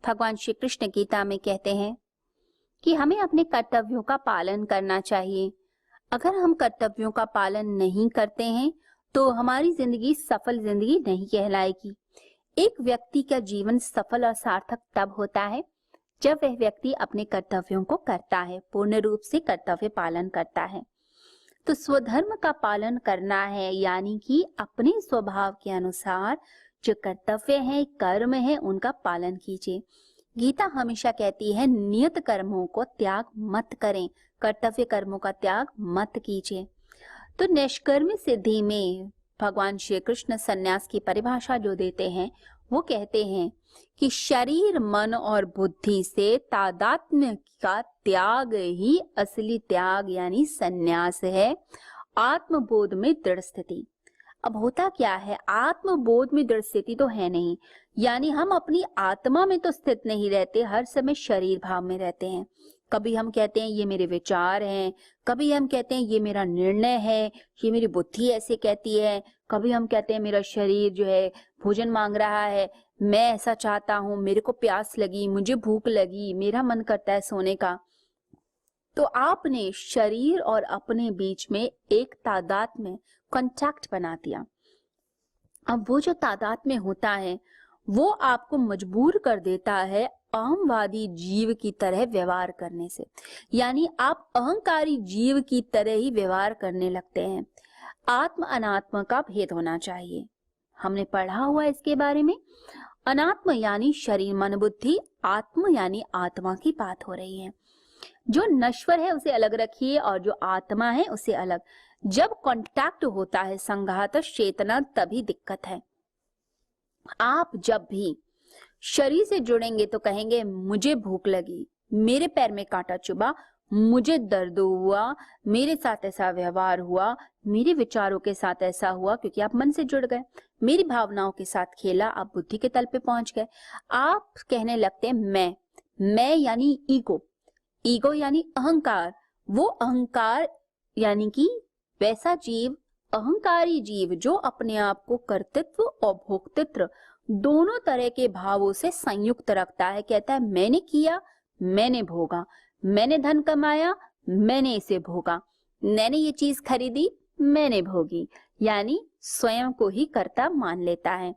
भगवान श्री कृष्ण गीता में कहते हैं कि हमें अपने कर्तव्यों का पालन करना चाहिए। अगर हम कर्तव्यों का पालन नहीं करते हैं तो हमारी जिंदगी सफल जिंदगी नहीं कहलाएगी। एक व्यक्ति का जीवन सफल और सार्थक तब होता है जब वह व्यक्ति अपने कर्तव्यों को करता है, पूर्ण रूप से कर्तव्य पालन करता है। तो स्वधर्म का पालन करना है, यानी कि अपने स्वभाव के अनुसार जो कर्तव्य है, कर्म है, उनका पालन कीजिए। गीता हमेशा कहती है नियत कर्मों को त्याग मत करें, कर्तव्य कर्मों का त्याग मत कीजिए। तो निष्कर्म सिद्धि में भगवान श्री कृष्ण सन्यास की परिभाषा जो देते हैं वो कहते हैं कि शरीर, मन और बुद्धि से तादात्म्य का त्याग ही असली त्याग यानी सन्यास है। आत्मबोध में दृढ़ स्थिति। अब होता क्या है, आत्मबोध में दृढ़ स्थिति तो है नहीं, यानी हम अपनी आत्मा में तो स्थित नहीं रहते, हर समय शरीर भाव में रहते हैं। कभी हम कहते हैं ये मेरे विचार हैं, कभी हम कहते हैं ये मेरा निर्णय है, ये मेरी बुद्धि ऐसे कहती है, कभी हम कहते हैं मेरा शरीर जो है भोजन मांग रहा है, मैं ऐसा चाहता हूँ, मेरे को प्यास लगी, मुझे भूख लगी, मेरा मन करता है सोने का। तो आपने शरीर और अपने बीच में एक तादाद में कांटेक्ट बना दिया। अब वो जो तादाद में होता है वो आपको मजबूर कर देता है अहंवादी जीव की तरह व्यवहार करने से, यानी आप अहंकारी जीव की तरह ही व्यवहार करने लगते हैं। आत्म अनात्म का भेद होना चाहिए, हमने पढ़ा हुआ इसके बारे में। अनात्म यानी शरीर मन बुद्धि, आत्म यानी आत्मा की बात हो रही है। जो नश्वर है उसे अलग रखिए और जो आत्मा है उसे अलग। जब कांटेक्ट होता है, संघात चेतना, तभी दिक्कत है। आप जब भी शरीर से जुड़ेंगे तो कहेंगे मुझे भूख लगी, मेरे पैर में कांटा चुभा, मुझे दर्द हुआ, मेरे साथ ऐसा व्यवहार हुआ, मेरे विचारों के साथ ऐसा हुआ, क्योंकि आप मन से जुड़ गए। मेरी भावनाओं के साथ खेला, आप बुद्धि के तल पे पहुंच गए। आप कहने लगते हैं मैं यानी ईगो, ईगो यानी अहंकार। वो अहंकार यानी कि वैसा जीव, अहंकारी जीव जो अपने आप को कर्तृत्व और भोक्तृत्व दोनों तरह के भावों से संयुक्त रखता है। कहता है मैंने किया, मैंने भोगा, मैंने धन कमाया, मैंने इसे भोगा, मैंने ये चीज खरीदी, मैंने भोगी, यानी स्वयं को ही कर्ता मान लेता है।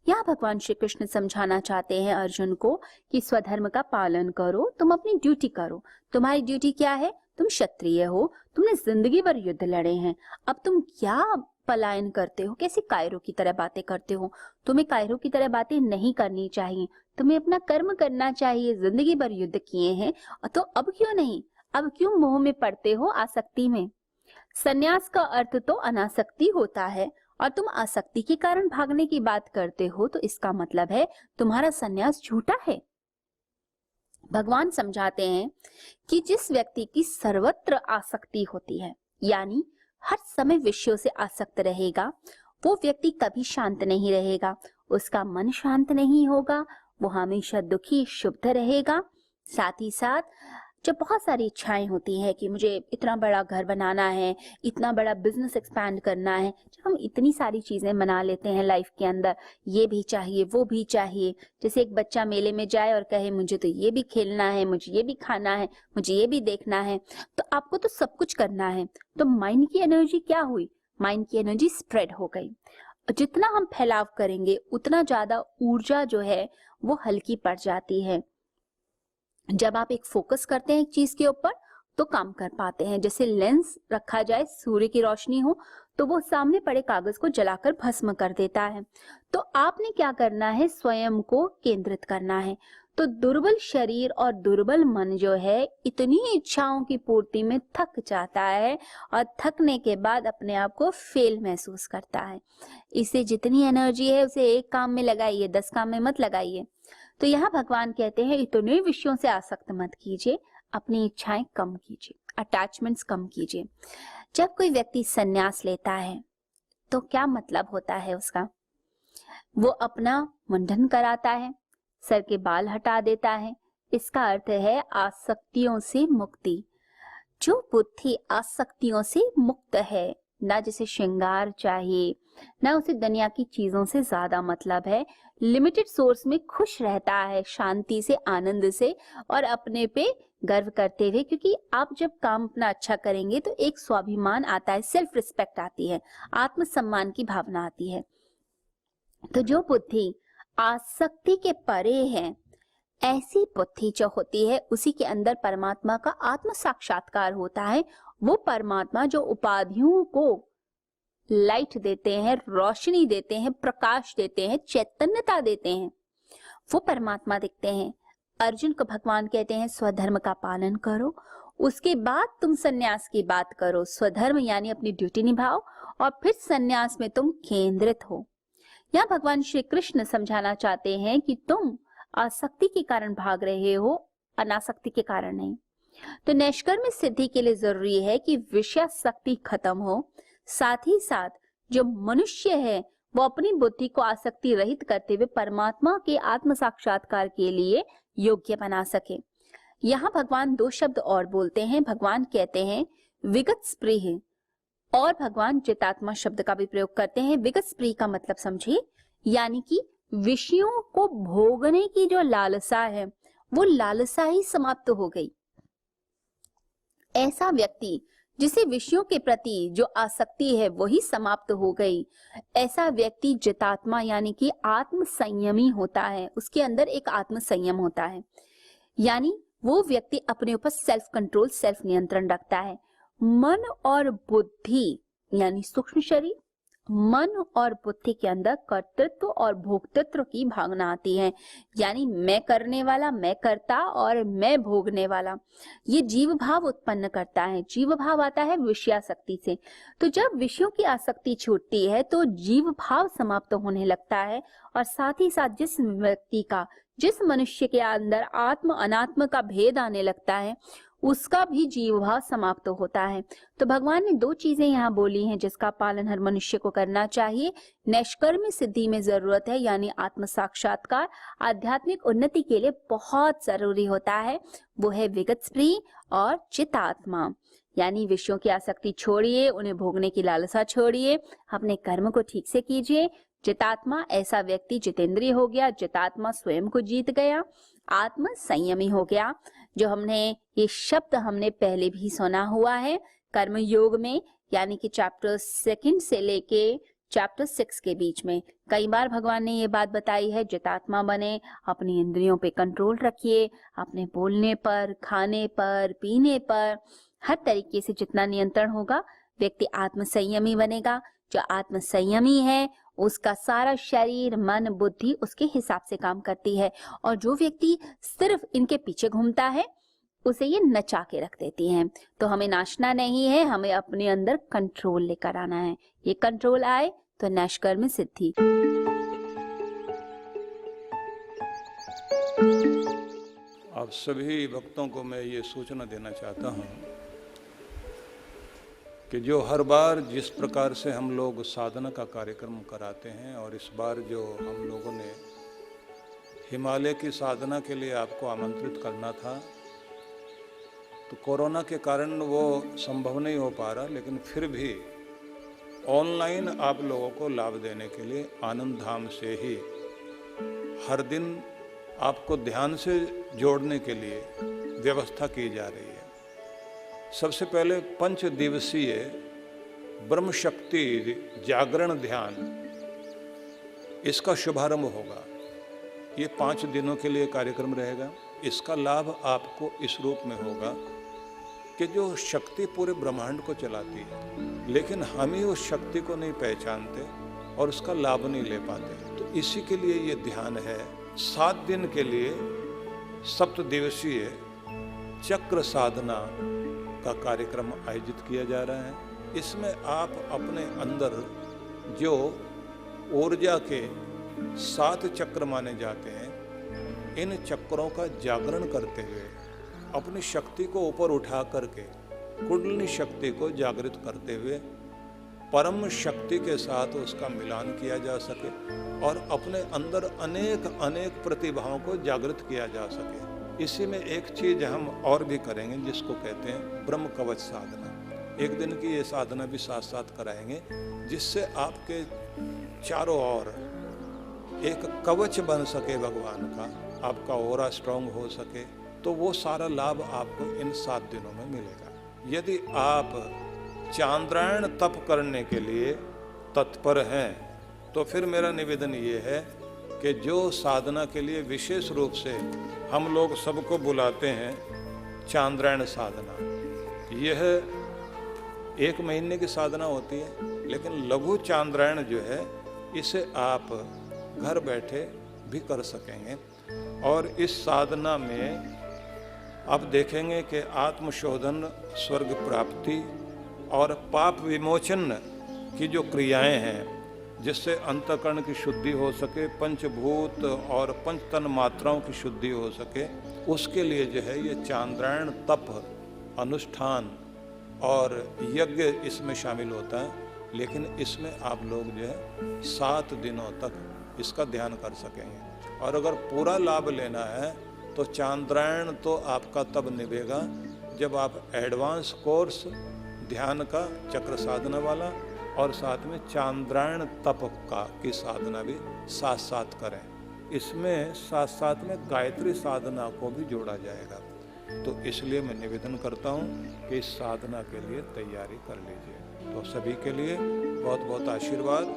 यहाँ भगवान श्री कृष्ण समझाना चाहते हैं अर्जुन को कि स्वधर्म का पालन करो, तुम अपनी ड्यूटी करो। तुम्हारी ड्यूटी क्या है? तुम क्षत्रिय हो, तुमने जिंदगी भर युद्ध लड़े हैं, अब तुम क्या पलायन करते हो, कैसे कायरों की तरह बातें करते हो? तुम्हें कायरों की तरह बातें नहीं करनी चाहिए, तुम्हें अपना कर्म करना चाहिए। जिंदगी भर युद्ध किए हैं तो अब क्यों नहीं, अब क्यों मोह में पड़ते हो, आसक्ति में? सन्यास का अर्थ तो अनासक्ति होता है और तुम आसक्ति के कारण भागने की बात करते हो, तो इसका मतलब है तुम्हारा सन्यास झूठा है। भगवान समझाते हैं कि जिस व्यक्ति की सर्वत्र आसक्ति होती है, यानी हर समय विषयों से आसक्त रहेगा, वो व्यक्ति कभी शांत नहीं रहेगा, उसका मन शांत नहीं होगा, वो हमेशा दुखी क्षुब्ध रहेगा। साथ ही साथ जब बहुत सारी इच्छाएं होती है कि मुझे इतना बड़ा घर बनाना है, इतना बड़ा बिजनेस एक्सपैंड करना है, जब हम इतनी सारी चीजें बना लेते हैं लाइफ के अंदर, ये भी चाहिए वो भी चाहिए। जैसे एक बच्चा मेले में जाए और कहे मुझे तो ये भी खेलना है, मुझे ये भी खाना है, मुझे ये भी देखना है, तो आपको तो सब कुछ करना है। तो माइंड की एनर्जी क्या हुई? माइंड की एनर्जी स्प्रेड हो गई। जितना हम फैलाव करेंगे उतना ज्यादा ऊर्जा जो है वो हल्की पड़ जाती है। जब आप एक फोकस करते हैं एक चीज के ऊपर तो काम कर पाते हैं। जैसे लेंस रखा जाए, सूर्य की रोशनी हो तो वो सामने पड़े कागज को जलाकर भस्म कर देता है। तो आपने क्या करना है? स्वयं को केंद्रित करना है। तो दुर्बल शरीर और दुर्बल मन जो है इतनी इच्छाओं की पूर्ति में थक जाता है और थकने के बाद अपने आप को फेल महसूस करता है। इसे जितनी एनर्जी है उसे एक काम में लगाइए, 10 काम में मत लगाइए। तो यहाँ भगवान कहते हैं इतने विषयों से आसक्त मत कीजिए, अपनी इच्छाएं कम कीजिए, अटैचमेंट्स कम कीजिए। जब कोई व्यक्ति संन्यास लेता है तो क्या मतलब होता है उसका? वो अपना मुंडन कराता है, सर के बाल हटा देता है। इसका अर्थ है आसक्तियों से मुक्ति। जो बुद्धि आसक्तियों से मुक्त है, ना जिसे श्रृंगार चाहिए, ना उसे दुनिया की चीजों से ज्यादा मतलब है। लिमिटेड सोर्स में खुश रहता है, शांति से, आनंद से और अपने पे गर्व करते हुए, क्योंकि आप जब काम अपना अच्छा करेंगे तो एक स्वाभिमान आता है, सेल्फ रिस्पेक्ट आती है, आत्मसम्मान की भावना आती है। तो जो बुद्धि आसक्ति के परे है, ऐसी बुद्धि जो होती है, उसी के अंदर परमात्मा का आत्म साक्षात्कार होता है। वो परमात्मा जो उपाधियों को लाइट देते हैं, रोशनी देते हैं, प्रकाश देते हैं, चैतन्यता देते हैं, वो परमात्मा दिखते हैं। अर्जुन को भगवान कहते हैं स्वधर्म का पालन करो, उसके बाद तुम सन्यास की बात करो। स्वधर्म यानी अपनी ड्यूटी निभाओ और फिर सन्यास में तुम केंद्रित हो। यहाँ भगवान श्री कृष्ण समझाना चाहते हैं कि तुम आसक्ति के कारण भाग रहे हो, अनासक्ति के कारण नहीं। तो नैष्कर्म्य सिद्धि के लिए जरूरी है कि विषयासक्ति खत्म हो, साथ ही साथ जो मनुष्य है वो अपनी बुद्धि को आसक्ति रहित करते हुए परमात्मा के आत्म साक्षात्कार के लिए योग्य बना सके। यहाँ भगवान दो शब्द और बोलते हैं। भगवान कहते हैं विगत स्पृह, और भगवान जितात्मा शब्द का भी प्रयोग करते हैं। विगत स्पृह का मतलब समझिए, यानी कि विषयों को भोगने की जो लालसा है, वो लालसा ही समाप्त हो गई। ऐसा व्यक्ति जिसे विषयों के प्रति जो आसक्ति है वही समाप्त हो गई, ऐसा व्यक्ति जितात्मा यानी कि आत्म संयमी होता है। उसके अंदर एक आत्म संयम होता है, यानी वो व्यक्ति अपने ऊपर सेल्फ कंट्रोल, सेल्फ नियंत्रण रखता है। मन और बुद्धि यानी सूक्ष्म शरीर, मन और बुद्धि के अंदर कर्तृत्व और भोक्तृत्व की भावना आती है, यानी मैं करने वाला, मैं कर्ता और मैं भोगने वाला। ये जीव भाव उत्पन्न करता है। जीव भाव आता है विषयासक्ति से। तो जब विषयों की आसक्ति छूटती है तो जीव भाव समाप्त होने लगता है, और साथ ही साथ जिस व्यक्ति का, जिस मनुष्य के अंदर आत्म अनात्म का भेद आने लगता है, उसका भी जीव भाव समाप्त होता है। तो भगवान ने दो चीजें यहाँ बोली हैं जिसका पालन हर मनुष्य को करना चाहिए। नैष्कर्म्य सिद्धि में जरूरत है, यानी आत्म साक्षात्कार आध्यात्मिक उन्नति के लिए बहुत जरूरी होता है। वो है विगत स्पृह और चितात्मा, यानी विषयों की आसक्ति छोड़िए, उन्हें भोगने की लालसा छोड़िए, अपने कर्म को ठीक से कीजिए। जितात्मा ऐसा व्यक्ति जितेंद्रिय हो गया, जितात्मा स्वयं को जीत गया, आत्म संयमी हो गया। जो हमने ये शब्द हमने पहले भी सुना हुआ है कर्म योग में, यानी कि चैप्टर 2 से लेके चैप्टर 6 के बीच में कई बार भगवान ने ये बात बताई है, जितात्मा बने, अपनी इंद्रियों पे कंट्रोल रखिए, अपने बोलने पर, खाने पर, पीने पर, हर तरीके से जितना नियंत्रण होगा व्यक्ति आत्म संयमी बनेगा। जो आत्म संयमी है उसका सारा शरीर, मन, बुद्धि उसके हिसाब से काम करती है, और जो व्यक्ति सिर्फ इनके पीछे घूमता है उसे ये नचा के रख देती हैं। तो हमें नाचना नहीं है, हमें अपने अंदर कंट्रोल लेकर आना है। ये कंट्रोल आए तो नैष्कर्म्य सिद्धि। आप सभी भक्तों को मैं ये सूचना देना चाहता हूँ कि जो हर बार जिस प्रकार से हम लोग साधना का कार्यक्रम कराते हैं, और इस बार जो हम लोगों ने हिमालय की साधना के लिए आपको आमंत्रित करना था, तो कोरोना के कारण वो संभव नहीं हो पा रहा, लेकिन फिर भी ऑनलाइन आप लोगों को लाभ देने के लिए आनंद धाम से ही हर दिन आपको ध्यान से जोड़ने के लिए व्यवस्था की जा रही है। सबसे पहले 5 दिवसीय ब्रह्म शक्ति जागरण ध्यान, इसका शुभारंभ होगा। ये 5 दिनों के लिए कार्यक्रम रहेगा। इसका लाभ आपको इस रूप में होगा कि जो शक्ति पूरे ब्रह्मांड को चलाती है, लेकिन हम ही उस शक्ति को नहीं पहचानते और उसका लाभ नहीं ले पाते, तो इसी के लिए ये ध्यान है। 7 दिन के लिए 7 दिवसीय चक्र साधना का कार्यक्रम आयोजित किया जा रहा है। इसमें आप अपने अंदर जो ऊर्जा के 7 चक्र माने जाते हैं, इन चक्रों का जागरण करते हुए अपनी शक्ति को ऊपर उठा करके कुंडलिनी शक्ति को जागृत करते हुए परम शक्ति के साथ उसका मिलान किया जा सके और अपने अंदर अनेक अनेक प्रतिभाओं को जागृत किया जा सके। इसी में एक चीज हम और भी करेंगे जिसको कहते हैं ब्रह्म कवच साधना। एक दिन की ये साधना भी साथ साथ कराएंगे, जिससे आपके चारों ओर एक कवच बन सके भगवान का, आपका ऑरा स्ट्रांग हो सके। तो वो सारा लाभ आपको इन 7 दिनों में मिलेगा। यदि आप चांद्रायण तप करने के लिए तत्पर हैं तो फिर मेरा निवेदन ये है कि जो साधना के लिए विशेष रूप से हम लोग सबको बुलाते हैं, चांद्रायण साधना, यह 1 महीने की साधना होती है, लेकिन लघु चांद्रायण जो है इसे आप घर बैठे भी कर सकेंगे। और इस साधना में आप देखेंगे कि आत्मशोधन, स्वर्ग प्राप्ति और पाप विमोचन की जो क्रियाएं हैं, जिससे अंतःकरण की शुद्धि हो सके, पंचभूत और पंचतन मात्राओं की शुद्धि हो सके, उसके लिए जो है ये चांद्रायण तप, अनुष्ठान और यज्ञ इसमें शामिल होता है। लेकिन इसमें आप लोग जो है 7 दिनों तक इसका ध्यान कर सकेंगे। और अगर पूरा लाभ लेना है तो चांद्रायण तो आपका तब निभेगा जब आप एडवांस कोर्स ध्यान का, चक्र साधना वाला और साथ में चांद्रायण तप का की साधना भी साथ साथ करें। इसमें साथ साथ में गायत्री साधना को भी जोड़ा जाएगा। तो इसलिए मैं निवेदन करता हूँ कि इस साधना के लिए तैयारी कर लीजिए। तो सभी के लिए बहुत बहुत आशीर्वाद।